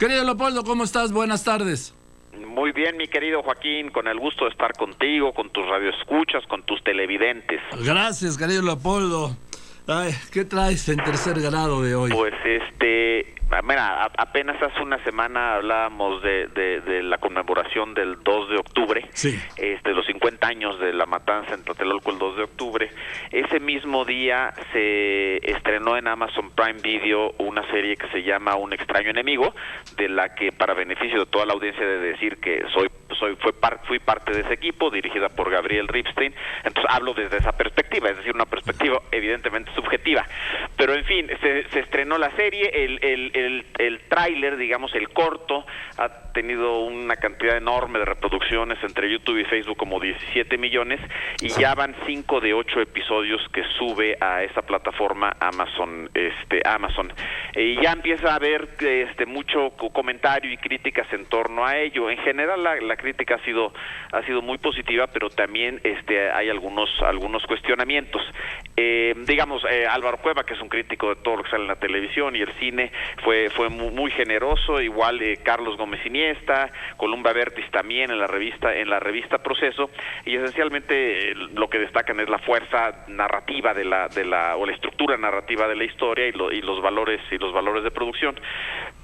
Querido Leopoldo, ¿cómo estás? Buenas tardes. Muy bien, mi querido Joaquín, con el gusto de estar contigo, con tus radioescuchas, con tus televidentes. Gracias, querido Leopoldo. Ay, ¿qué traes en tercer grado de hoy? Pues mira, apenas hace una semana hablábamos de la conmemoración del 2 de octubre, sí. Los 50 años de la matanza en Tlatelolco el 2 de octubre. Ese mismo día se estrenó en Amazon Prime Video una serie que se llama Un extraño enemigo, de la que, para beneficio de toda la audiencia, de decir que fui parte de ese equipo, dirigida por Gabriel Ripstein. Entonces hablo desde esa perspectiva, es decir, una perspectiva evidentemente subjetiva, pero en fin, se estrenó la serie. El tráiler, digamos, el corto, ha tenido una cantidad enorme de reproducciones entre YouTube y Facebook, como 17 millones, y ya van 5 de 8 episodios que sube a esa plataforma Amazon. Y ya empieza a haber mucho comentario y críticas en torno a ello. En general la crítica ha sido muy positiva, pero también hay algunos cuestionamientos. Álvaro Cueva, que es un crítico de todo lo que sale en la televisión y el cine, fue muy generoso, igual Carlos Gómez Iniesta, Columba Bertis también en la revista Proceso, y esencialmente lo que destacan es la fuerza narrativa o la estructura narrativa de la historia y los valores de producción.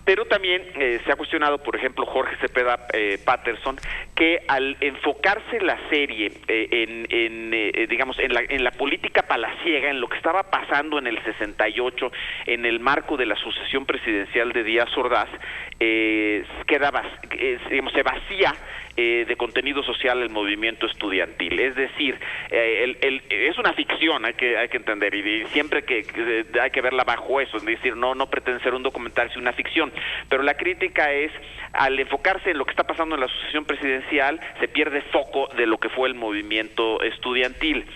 Pero también se ha cuestionado, por ejemplo, Jorge Cepeda Patterson, que al enfocarse la serie en la política palaciega, en lo que estaba pasando en el 68, en el marco de la sucesión presidencial de Díaz Ordaz, se vacía de contenido social el movimiento estudiantil. Es decir, es una ficción, hay que entender, y siempre que hay que verla bajo eso, es decir, no pretende ser un documental, sino una ficción. Pero la crítica es, al enfocarse en lo que está pasando en la sucesión presidencial, se pierde foco de lo que fue el movimiento estudiantil.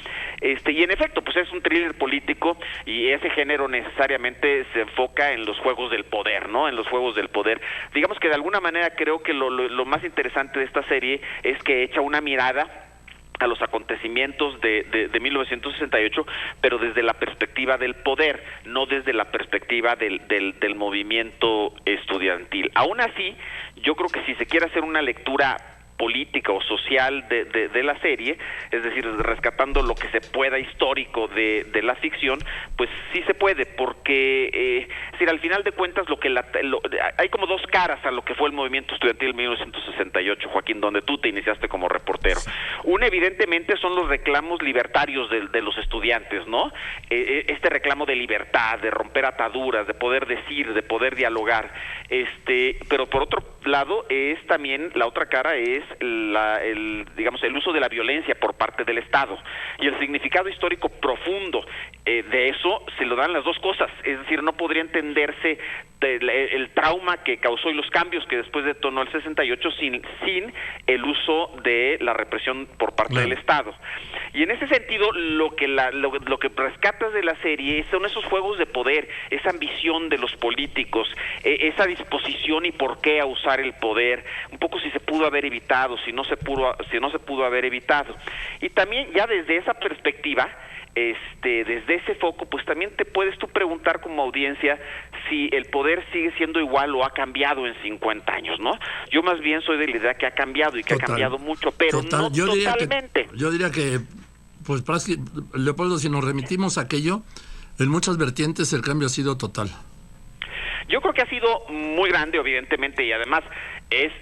Y en efecto, pues es un thriller político, y ese género necesariamente se enfoca en los juegos del poder, ¿no? En los juegos del poder. Digamos que de alguna manera creo que lo más interesante de esta serie es que echa una mirada a los acontecimientos de 1968, pero desde la perspectiva del poder, no desde la perspectiva del movimiento estudiantil. Aún así, yo creo que si se quiere hacer una lectura política o social de la serie, es decir, rescatando lo que se pueda histórico de la ficción, pues sí se puede, porque al final de cuentas hay como dos caras a lo que fue el movimiento estudiantil en 1968, Joaquín, donde tú te iniciaste como reportero. Una, evidentemente, son los reclamos libertarios de los estudiantes, ¿no? Este reclamo de libertad, de romper ataduras, de poder decir, de poder dialogar. Pero por otro lado, es también, la otra cara es el uso de la violencia por parte del Estado, y el significado histórico profundo de eso se lo dan las dos cosas. Es decir, no podría entenderse el trauma que causó y los cambios que después detonó el 68 sin el uso de la represión por parte del Estado. Y en ese sentido, lo que rescatas de la serie son esos juegos de poder, esa ambición de los políticos, esa disposición y por qué a usar el poder, un poco si se pudo haber evitado, si no se pudo haber evitado. Y también, ya desde esa perspectiva, desde ese foco, pues también te puedes tú preguntar como audiencia si el poder sigue siendo igual o ha cambiado en 50 años, ¿no? Yo más bien soy de la idea que ha cambiado, y que ha cambiado mucho, pero no totalmente. Yo diría que, pues, Leopoldo, si nos remitimos a aquello, en muchas vertientes el cambio ha sido total. Yo creo que ha sido muy grande, evidentemente, y además es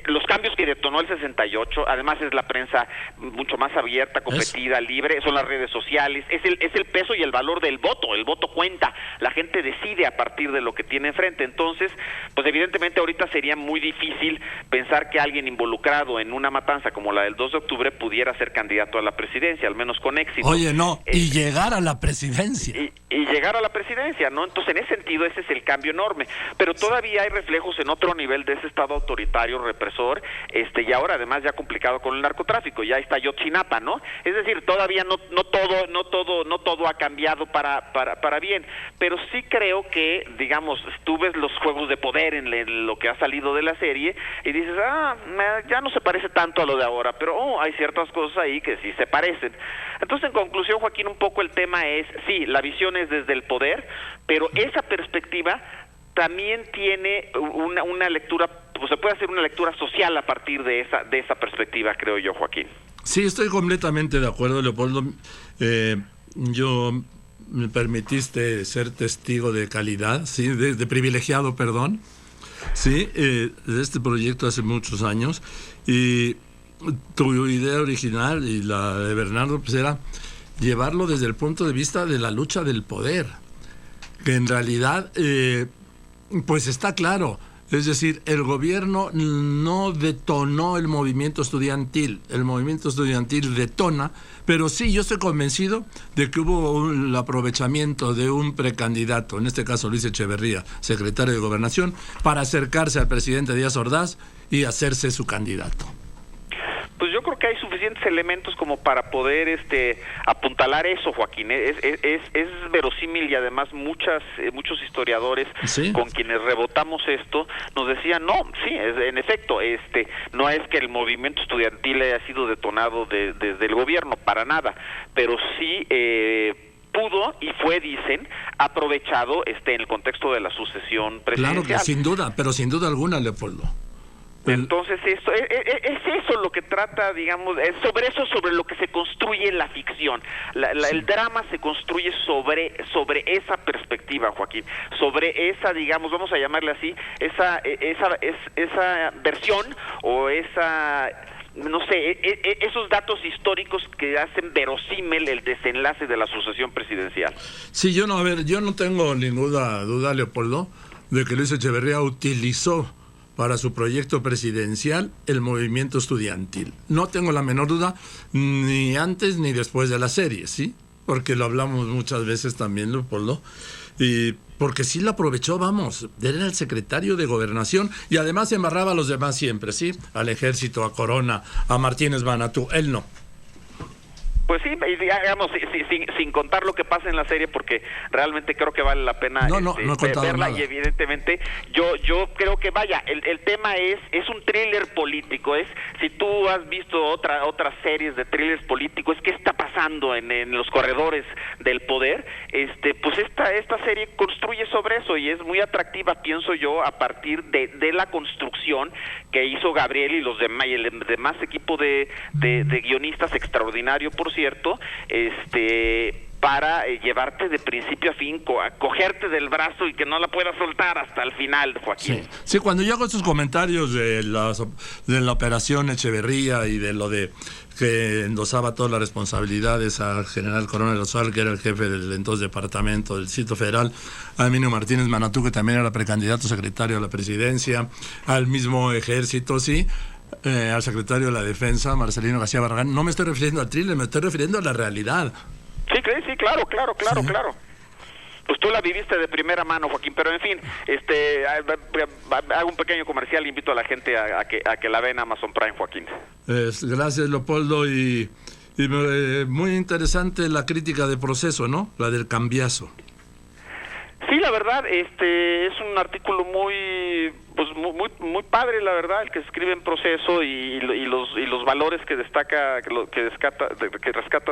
los cambios que detonó el 68, además es la prensa mucho más abierta, competida, libre, son las redes sociales, es el peso y el valor del voto. El voto cuenta, la gente decide a partir de lo que tiene enfrente. Entonces, pues evidentemente ahorita sería muy difícil pensar que alguien involucrado en una matanza como la del 2 de octubre pudiera ser candidato a la presidencia, al menos con éxito. Oye, no, y llegar a la presidencia. Y llegar a la presidencia, ¿no? Entonces, en ese sentido, ese es el cambio enorme. Pero todavía hay reflejos en otro nivel de ese Estado autoritario, represor, y ahora además ya complicado con el narcotráfico. Ya está Ayotzinapa, ¿no? Es decir, todavía no todo ha cambiado para bien, pero sí creo que, digamos, tú ves los juegos de poder en lo que ha salido de la serie y dices, ya no se parece tanto a lo de ahora, pero hay ciertas cosas ahí que sí se parecen. Entonces, en conclusión, Joaquín, un poco el tema es, sí, la visión es desde el poder, pero esa perspectiva también tiene una lectura, pues se puede hacer una lectura social a partir de esa perspectiva, creo yo, Joaquín. Sí, estoy completamente de acuerdo, Leopoldo. Yo me permitiste ser testigo de calidad, sí, de privilegiado, perdón, sí, de este proyecto hace muchos años, y tu idea original y la de Bernardo pues era llevarlo desde el punto de vista de la lucha del poder, que en realidad pues está claro. Es decir, el gobierno no detonó el movimiento estudiantil detona, pero sí, yo estoy convencido de que hubo el aprovechamiento de un precandidato, en este caso Luis Echeverría, secretario de Gobernación, para acercarse al presidente Díaz Ordaz y hacerse su candidato. Pues yo creo que hay suficientes elementos como para poder apuntalar eso, Joaquín. Es verosímil, y además muchos historiadores, ¿sí?, con quienes rebotamos esto nos decían, no, sí, en efecto, no es que el movimiento estudiantil haya sido detonado desde el gobierno, para nada, pero sí pudo y fue, dicen, aprovechado en el contexto de la sucesión presidencial. Claro que sin duda, pero sin duda alguna, Leopoldo. Entonces esto es eso lo que trata, digamos, es sobre lo que se construye la ficción. El drama se construye sobre esa perspectiva, Joaquín, sobre esa, digamos, vamos a llamarle así, esa versión o esa, no sé, esos datos históricos que hacen verosímil el desenlace de la sucesión presidencial. Sí, yo no tengo ninguna duda, Leopoldo, de que Luis Echeverría utilizó para su proyecto presidencial el movimiento estudiantil. No tengo la menor duda, ni antes ni después de la serie, ¿sí? Porque lo hablamos muchas veces también, Leopoldo, y porque sí lo aprovechó, vamos, él era el secretario de Gobernación y además embarraba a los demás siempre, ¿sí? Al Ejército, a Corona, a Martínez Manatú, él no. Pues sí, digamos, sin contar lo que pasa en la serie, porque realmente creo que vale la pena verla, y evidentemente yo creo que vaya, el tema es un thriller político. Si tú has visto otras series de thrillers políticos, ¿qué está pasando en los corredores del poder? Pues esta serie construye sobre eso y es muy atractiva, pienso yo, a partir de la construcción que hizo Gabriel y los demás, y el demás equipo de guionistas extraordinario, por cierto, para llevarte de principio a fin, cogerte del brazo y que no la puedas soltar hasta el final, Joaquín. Sí, cuando yo hago estos comentarios de la operación Echeverría y de lo de que endosaba todas las responsabilidades al general Coronel Oswald, que era el jefe del entonces departamento del Distrito Federal, a Emilio Martínez Manatú, que también era precandidato secretario a la presidencia, al mismo ejército, sí, al secretario de la Defensa, Marcelino García Barragán. No me estoy refiriendo al thriller, me estoy refiriendo a la realidad. Sí, claro. Pues tú la viviste de primera mano, Joaquín, pero en fin, hago un pequeño comercial, invito a la gente a que la vea en Amazon Prime, Joaquín. Gracias, Leopoldo, y muy interesante la crítica de Proceso, ¿no? La del cambiazo. Sí, la verdad, es un artículo muy padre, la verdad, el que se escribe en Proceso y los valores que rescata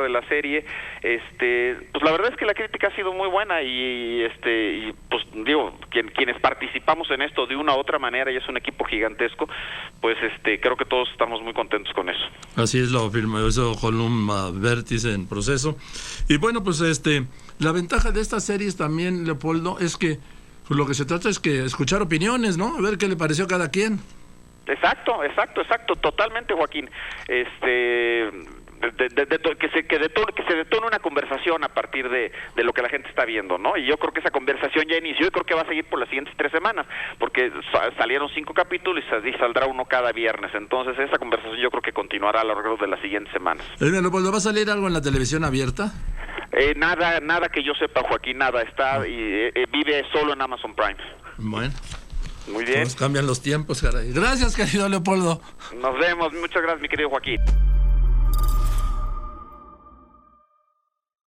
de la serie. Pues la verdad es que la crítica ha sido muy buena y pues digo, quienes participamos en esto de una u otra manera, y es un equipo gigantesco, pues creo que todos estamos muy contentos con eso. Así es, lo afirmó eso Columna Vértice en Proceso. Y bueno, pues la ventaja de estas series también, Leopoldo, es que pues lo que se trata es que escuchar opiniones, ¿no? A ver qué le pareció a cada quien. Exacto, totalmente, Joaquín. Que se detone una conversación a partir de lo que la gente está viendo, ¿no? Y yo creo que esa conversación ya inició y creo que va a seguir por las siguientes 3 semanas, porque salieron 5 capítulos y saldrá uno cada viernes. Entonces esa conversación yo creo que continuará a lo largo de las siguientes semanas. ¿Va a salir algo en la televisión abierta? Nada que yo sepa, Joaquín, nada. Vive solo en Amazon Prime. Bueno. Muy bien. Pues cambian los tiempos, caray. Gracias, querido Leopoldo. Nos vemos. Muchas gracias, mi querido Joaquín.